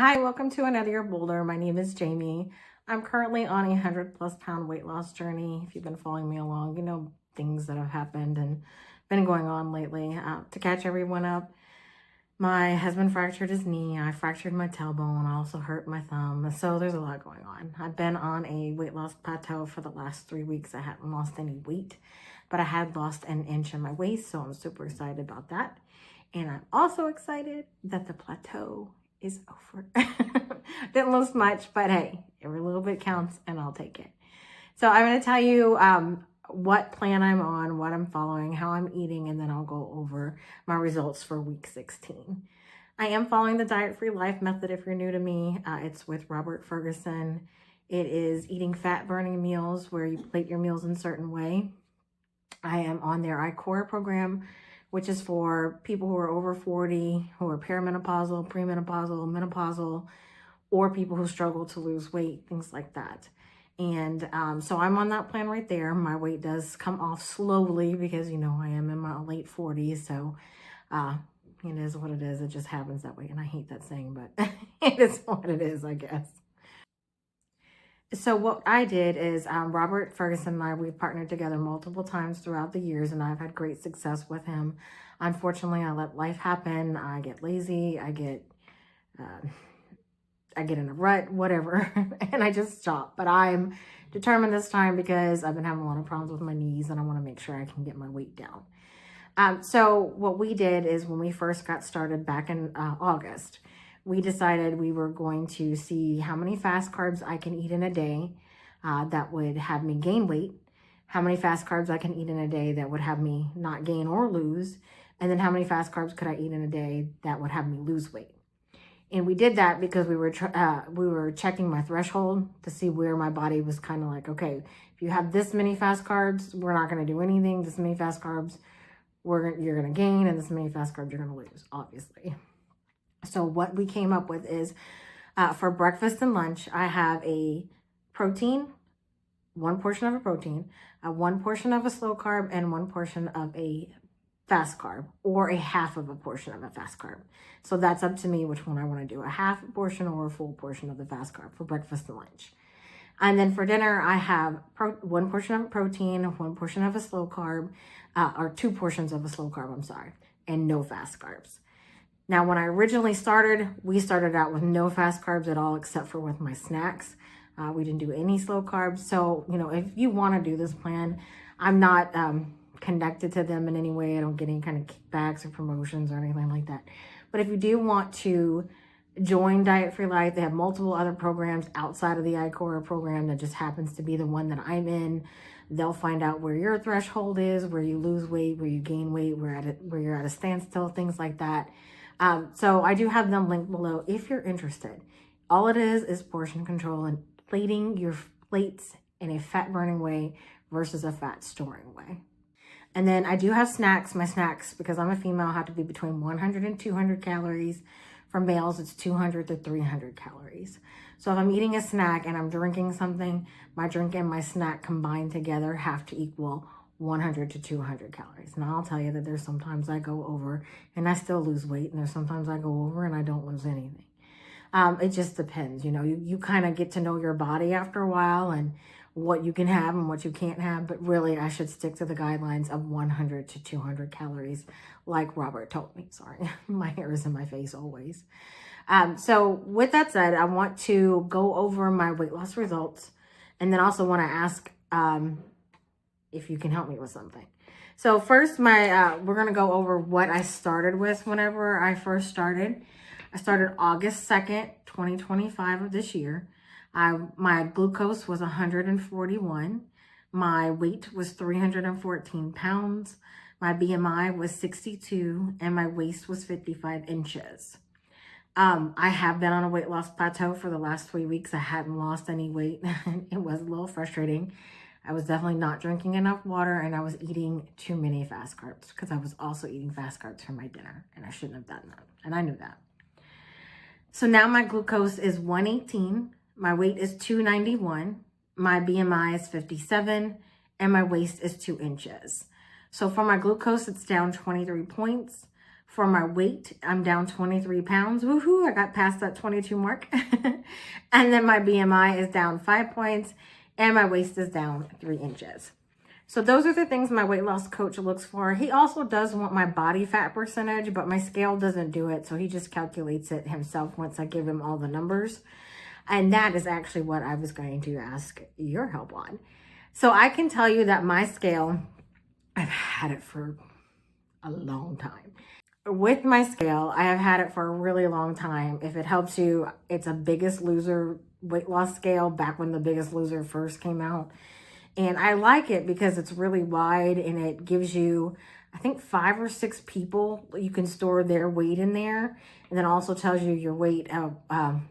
Hi, welcome to Another Year Bolder. My name is Jamie. I'm currently on a 100+ pound weight loss journey. If you've been following me along, you know things that have happened and been going on lately. To catch everyone up, my husband fractured his knee. I fractured my tailbone. I also hurt my thumb. So there's a lot going on. I've been on a weight loss plateau for the last 3 weeks. I hadn't lost any weight, but I had lost an inch in my waist. So I'm super excited about that. And I'm also excited that the plateau is over. Didn't lose much, but hey, every little bit counts and I'll take it. So I'm going to tell you what plan I'm on, what I'm following, how I'm eating, and then I'll go over my results for week 16. I am following the Diet-Free Life method if you're new to me. It's with Robert Ferguson. It is eating fat-burning meals where you plate your meals in a certain way. I am on their ICORA program, which is for people who are over 40, who are perimenopausal, premenopausal, menopausal, or people who struggle to lose weight, things like that. And so I'm on that plan right there. My weight does come off slowly because, you know, I am in my late 40s. So it is what it is. It just happens that way. And I hate that saying, but it is what it is, I guess. So what I did is Robert Ferguson and I, we've partnered together multiple times throughout the years, and I've had great success with him. Unfortunately, I let life happen. I get lazy. I get in a rut, whatever, and I just stop. But I'm determined this time because I've been having a lot of problems with my knees, and I want to make sure I can get my weight down. So what we did is when we first got started back in August, we decided we were going to see how many fast carbs I can eat in a day that would have me gain weight, how many fast carbs I can eat in a day that would have me not gain or lose, and then how many fast carbs could I eat in a day that would have me lose weight. And we did that because we were checking my threshold to see where my body was kind of like, okay, if you have this many fast carbs, we're not going to do anything. This many fast carbs, you're going to gain, and this many fast carbs you're going to lose, obviously. So what we came up with is for breakfast and lunch, I have a protein, one portion of a protein, one portion of a slow carb, and one portion of a fast carb, or a half of a portion of a fast carb. So that's up to me which one I want to do, a half portion or a full portion of the fast carb for breakfast and lunch. And then for dinner, I have one portion of a protein, one portion of a slow carb, or 2 portions of a slow carb, I'm sorry, and no fast carbs. Now, when I originally started, we started out with no fast carbs at all, except for with my snacks. We didn't do any slow carbs. So, you know, if you want to do this plan, I'm not connected to them in any way. I don't get any kind of kickbacks or promotions or anything like that. But if you do want to join Diet-Free Life, they have multiple other programs outside of the ICORA program that just happens to be the one that I'm in. They'll find out where your threshold is, where you lose weight, where you gain weight, where you're at a standstill, things like that. So I do have them linked below if you're interested. All it is portion control and plating your plates in a fat burning way versus a fat storing way. And then I do have snacks. My snacks, because I'm a female, have to be between 100 and 200 calories. For males, it's 200 to 300 calories. So if I'm eating a snack and I'm drinking something, my drink and my snack combined together have to equal 100 to 200 calories. Now, I'll tell you that there's sometimes I go over and I still lose weight, and there's sometimes I go over and I don't lose anything. It just depends. You know, you kind of get to know your body after a while and what you can have and what you can't have. But really, I should stick to the guidelines of 100 to 200 calories, like Robert told me. Sorry, my hair is in my face always. So with that said, I want to go over my weight loss results, and then also want to ask if you can help me with something. So first, we're going to go over what I started with whenever I first started. I started August 2nd, 2025 of this year. My glucose was 141. My weight was 314 pounds. My BMI was 62, and my waist was 55 inches. I have been on a weight loss plateau for the last 3 weeks. I hadn't lost any weight. It was a little frustrating. I was definitely not drinking enough water, and I was eating too many fast carbs because I was also eating fast carbs for my dinner, and I shouldn't have done that, and I knew that. So now my glucose is 118, my weight is 291, my BMI is 57, and my waist is 2 inches. So for my glucose, it's down 23 points. For my weight, I'm down 23 pounds. Woohoo, I got past that 22 mark. And then my BMI is down 5 points and my waist is down 3 inches. So those are the things my weight loss coach looks for. He also does want my body fat percentage, but my scale doesn't do it. So he just calculates it himself once I give him all the numbers. And that is actually what I was going to ask your help on. So I can tell you that my scale, I've had it for a long time. With my scale, I have had it for a really long time. If it helps you, it's a Biggest Loser weight loss scale back when the Biggest Loser first came out. And I like it because it's really wide and it gives you, I think, 5 or 6 people. You can store their weight in there. And then also tells you your weight,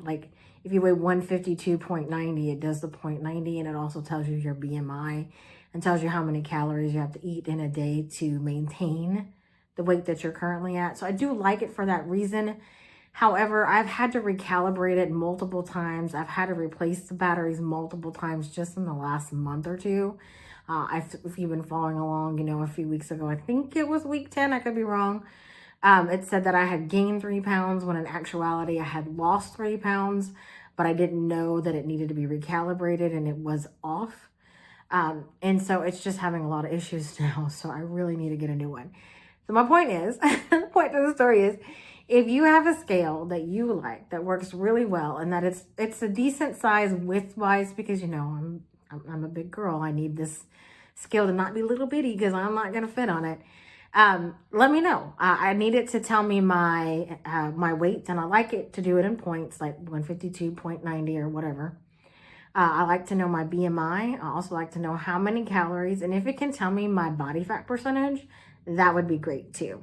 like if you weigh 152.90, it does the 0.90, and it also tells you your BMI and tells you how many calories you have to eat in a day to maintain the weight that you're currently at. So I do like it for that reason. However, I've had to recalibrate it multiple times. I've had to replace the batteries multiple times just in the last month or two. If you've been following along, you know, a few weeks ago, I think it was week 10, I could be wrong. It said that I had gained 3 pounds when in actuality I had lost 3 pounds, but I didn't know that it needed to be recalibrated and it was off. And so it's just having a lot of issues now. So I really need to get a new one. So my point is, the point of the story is, if you have a scale that you like, that works really well, and that it's a decent size width-wise, because, you know, I'm a big girl. I need this scale to not be little bitty because I'm not going to fit on it. Let me know. I need it to tell me my my weight, and I like it to do it in points, like 152.90 or whatever. I like to know my BMI. I also like to know how many calories, and if it can tell me my body fat percentage, that would be great too.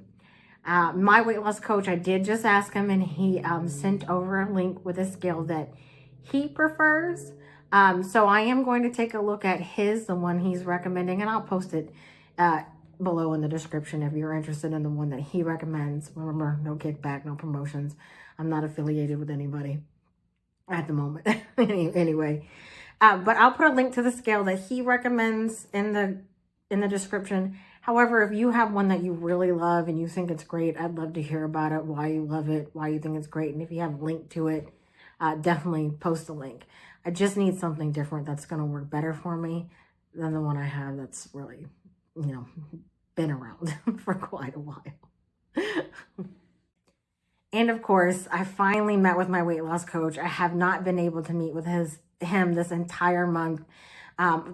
My weight loss coach, I did just ask him, and he sent over a link with a scale that he prefers. So I am going to take a look at the one he's recommending, and I'll post it below in the description if you're interested in the one that he recommends. Remember, no kickback, no promotions. I'm not affiliated with anybody at the moment. Anyway, but I'll put a link to the scale that he recommends in the description. However, if you have one that you really love and you think it's great, I'd love to hear about it, why you love it, why you think it's great. And if you have a link to it, definitely post a link. I just need something different that's going to work better for me than the one I have that's really, you know, been around for quite a while. And of course, I finally met with my weight loss coach. I have not been able to meet with him this entire month.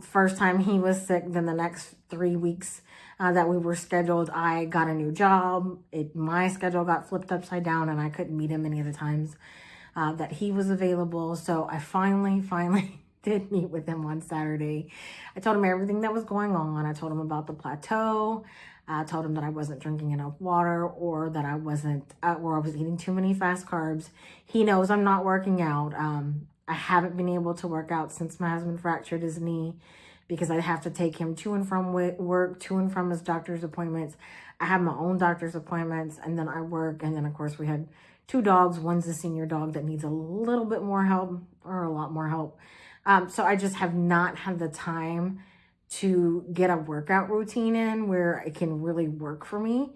First time he was sick, then the next 3 weeks that we were scheduled, I got a new job. My schedule got flipped upside down and I couldn't meet him any of the times that he was available. So I finally did meet with him on Saturday. I told him everything that was going on. I told him about the plateau. I told him that I wasn't drinking enough water, or that I was eating too many fast carbs. He knows I'm not working out. I haven't been able to work out since my husband fractured his knee, because I have to take him to and from work, to and from his doctor's appointments. I have my own doctor's appointments, and then I work. And then, of course, we had 2 dogs. One's a senior dog that needs a little bit more help, or a lot more help. So I just have not had the time to get a workout routine in where it can really work for me.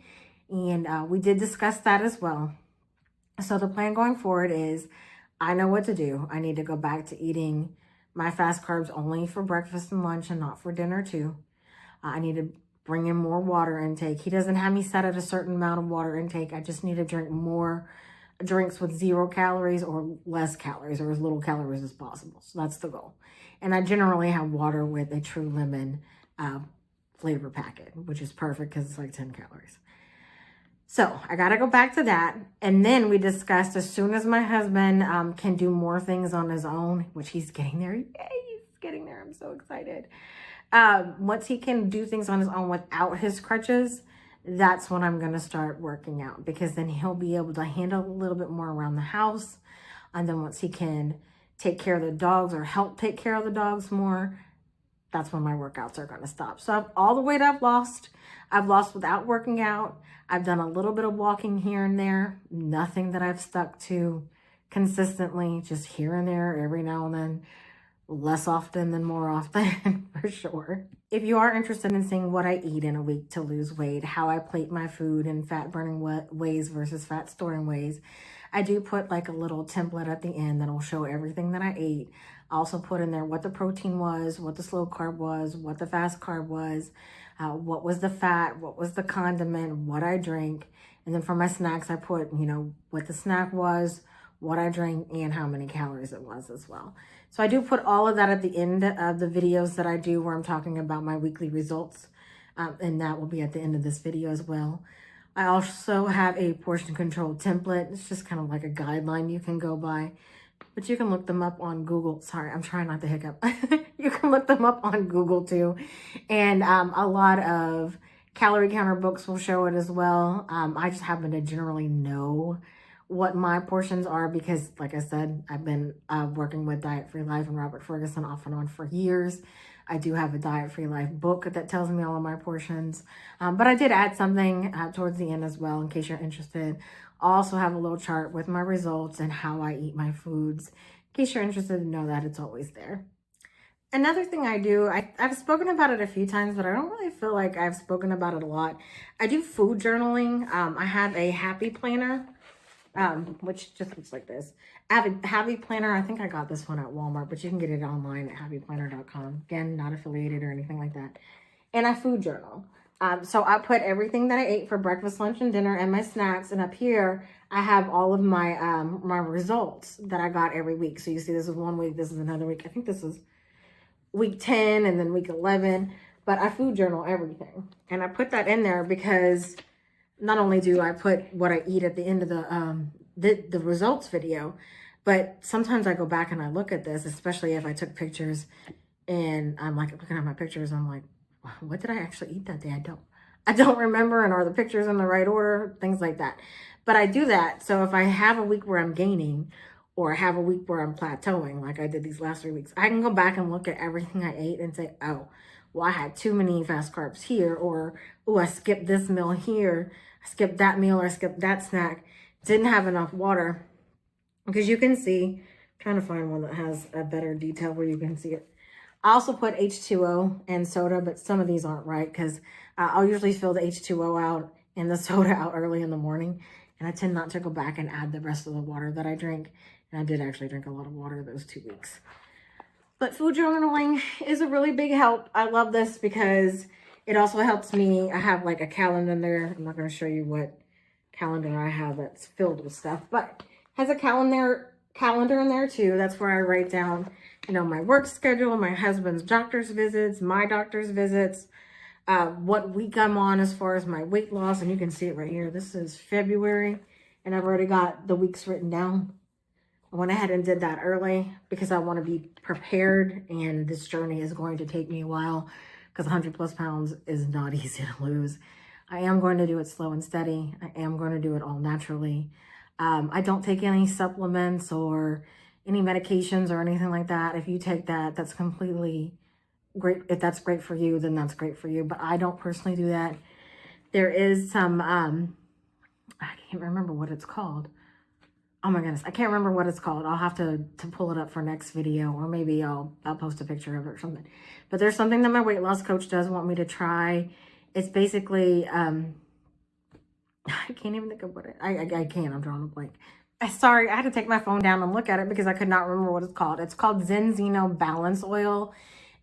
And we did discuss that as well. So the plan going forward is, I know what to do. I need to go back to eating my fast carbs only for breakfast and lunch and not for dinner too. I need to bring in more water intake. He doesn't have me set at a certain amount of water intake. I just need to drink more drinks with 0 calories or less calories, or as little calories as possible. So that's the goal. And I generally have water with a True Lemon flavor packet, which is perfect because it's like 10 calories. So I got to go back to that. And then we discussed, as soon as my husband can do more things on his own, which he's getting there. Yay, he's getting there. I'm so excited. Once he can do things on his own without his crutches, that's when I'm going to start working out, because then he'll be able to handle a little bit more around the house. And then once he can take care of the dogs, or help take care of the dogs more, that's when my workouts are going to stop. So all the weight I've lost without working out. I've done a little bit of walking here and there, nothing that I've stuck to consistently, just here and there, every now and then. less often than more often, for sure. If you are interested in seeing what I eat in a week to lose weight, how I plate my food in fat burning ways versus fat storing ways, I do put like a little template at the end that'll show everything that I ate. I also put in there what the protein was, what the slow carb was, what the fast carb was, what was the fat, what was the condiment, what I drank. And then for my snacks, I put, what the snack was, what I drank, and how many calories it was as well. So I do put all of that at the end of the videos that I do where I'm talking about my weekly results. And that will be at the end of this video as well. I also have a portion control template. It's just kind of like a guideline you can go by. But you can look them up on Google. Sorry, I'm trying not to hiccup. You can look them up on Google too. And a lot of calorie counter books will show it as well. I just happen to generally know what my portions are because, like I said, I've been working with Diet Free Life and Robert Ferguson off and on for years. I do have a Diet Free Life book that tells me all of my portions. But I did add something towards the end as well in case you're interested. I also have a little chart with my results and how I eat my foods. In case you're interested to know that, it's always there. Another thing I do, I've spoken about it a few times, but I don't really feel like I've spoken about it a lot. I do food journaling. I have a happy planner, which just looks like this. Happy planner. I think I got this one at Walmart, but you can get it online at happyplanner.com. Again, not affiliated or anything like that. And I food journal. So I put everything that I ate for breakfast, lunch, and dinner and my snacks. And up here, I have all of my my results that I got every week. So you see this is 1 week, this is another week. I think this is week 10 and then week 11. But I food journal everything. And I put that in there because not only do I put what I eat at the end of the results video, but sometimes I go back and I look at this, especially if I took pictures and I'm like looking at my pictures, I'm like, what did I actually eat that day? I don't remember, and are the pictures in the right order, things like that. But I do that. So if I have a week where I'm gaining or I have a week where I'm plateauing, like I did these last 3 weeks, I can go back and look at everything I ate and say, oh, well, I had too many fast carbs here, or, oh, I skipped this meal here. I skipped that meal, or I skipped that snack. Didn't have enough water. Because you can see, I'm trying to find one that has a better detail where you can see it. I also put H2O and soda, but some of these aren't right because I'll usually fill the H2O out and the soda out early in the morning. And I tend not to go back and add the rest of the water that I drink. And I did actually drink a lot of water those 2 weeks. But food journaling is a really big help. I love this because it also helps me. I have like a calendar in there. I'm not going to show you what calendar I have that's filled with stuff, but has a calendar in there too. That's where I write down, my work schedule, my husband's doctor's visits, my doctor's visits, what week I'm on as far as my weight loss. And you can see it right here. This is February and I've already got the weeks written down. I went ahead and did that early because I want to be prepared, and this journey is going to take me a while because 100+ pounds is not easy to lose. I am going to do it slow and steady. I am going to do it all naturally. I don't take any supplements or any medications or anything like that. If you take that, that's completely great. If that's great for you, then that's great for you. But I don't personally do that. There is some, I can't remember what it's called. Oh my goodness, I can't remember what it's called. I'll have to pull it up for next video, or maybe I'll post a picture of it or something. But there's something that my weight loss coach does want me to try. It's basically, I can't even think of what I can't, I'm drawing a blank. Sorry, I had to take my phone down and look at it because I could not remember what it's called. It's called Zenzino Balance Oil,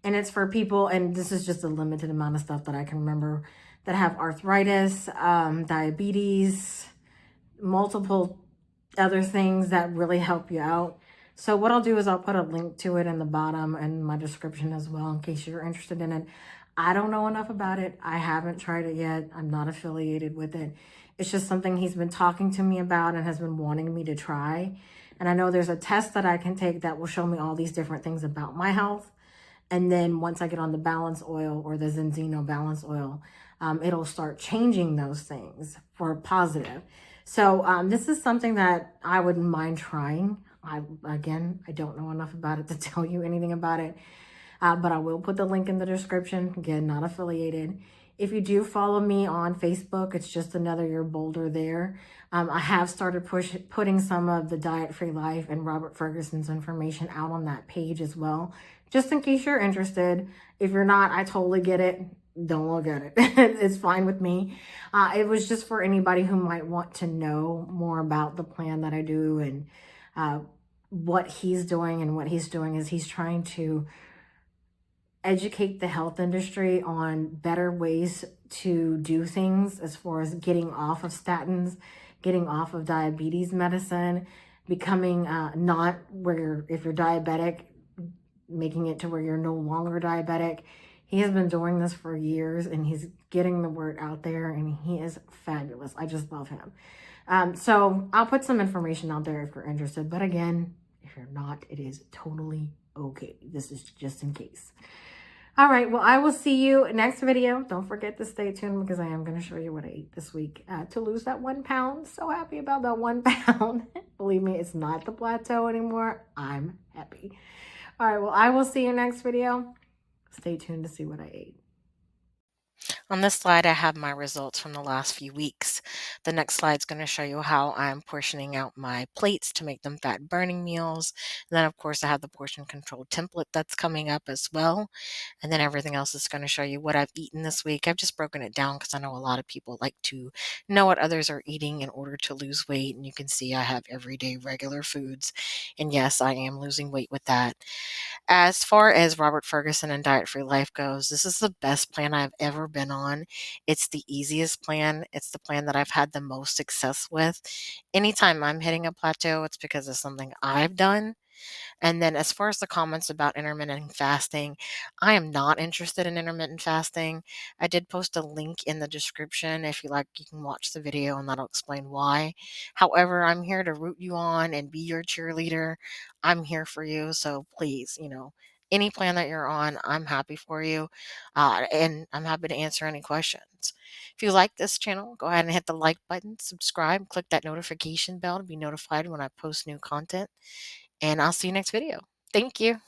and it's for people, and this is just a limited amount of stuff that I can remember, that have arthritis, diabetes, multiple other things that really help you out. So what I'll do is I'll put a link to it in the bottom and my description as well in case you're interested in it. I don't know enough about it. I haven't tried it yet. I'm not affiliated with it. It's just something he's been talking to me about and has been wanting me to try. And I know there's a test that I can take that will show me all these different things about my health. And then once I get on the Balance Oil or the Zenzino Balance Oil, it'll start changing those things for positive. So this is something that I wouldn't mind trying. I don't know enough about it to tell you anything about it. But I will put the link in the description. Again, not affiliated. If you do follow me on Facebook, it's just Another Year Bolder there. I have started putting some of the Diet Free Life and Robert Ferguson's information out on that page as well, just in case you're interested. If you're not, I totally get it. Don't look at it. It's fine with me. It was just for anybody who might want to know more about the plan that I do and what he's doing. And what he's doing is he's trying to educate the health industry on better ways to do things as far as getting off of statins, getting off of diabetes medicine, becoming not where if you're diabetic, making it to where you're no longer diabetic. He has been doing this for years and he's getting the word out there and he is fabulous. I just love him. So I'll put some information out there if you're interested. But again, if you're not, it is totally okay. This is just in case. All right, well, I will see you next video. Don't forget to stay tuned because I am going to show you what I ate this week to lose that 1 pound. So happy about that 1 pound. Believe me, it's not the plateau anymore. I'm happy. All right, well, I will see you next video. Stay tuned to see what I ate. On this slide, I have my results from the last few weeks. The next slide is going to show you how I'm portioning out my plates to make them fat burning meals. And then, of course, I have the portion control template that's coming up as well. And then everything else is going to show you what I've eaten this week. I've just broken it down because I know a lot of people like to know what others are eating in order to lose weight. And you can see I have everyday regular foods. And yes, I am losing weight with that. As far as Robert Ferguson and Diet Free Life goes, this is the best plan I've ever been on. It's the easiest plan. It's the plan that I've had the most success with. Anytime I'm hitting a plateau, it's because of something I've done. And then as far as the comments about intermittent fasting, I am not interested in intermittent fasting. I did post a link in the description. If you like, you can watch the video and that'll explain why. However, I'm here to root you on and be your cheerleader. I'm here for you. So please, any plan that you're on, I'm happy for you. And I'm happy to answer any questions. If you like this channel, go ahead and hit the like button, subscribe, click that notification bell to be notified when I post new content. And I'll see you next video. Thank you.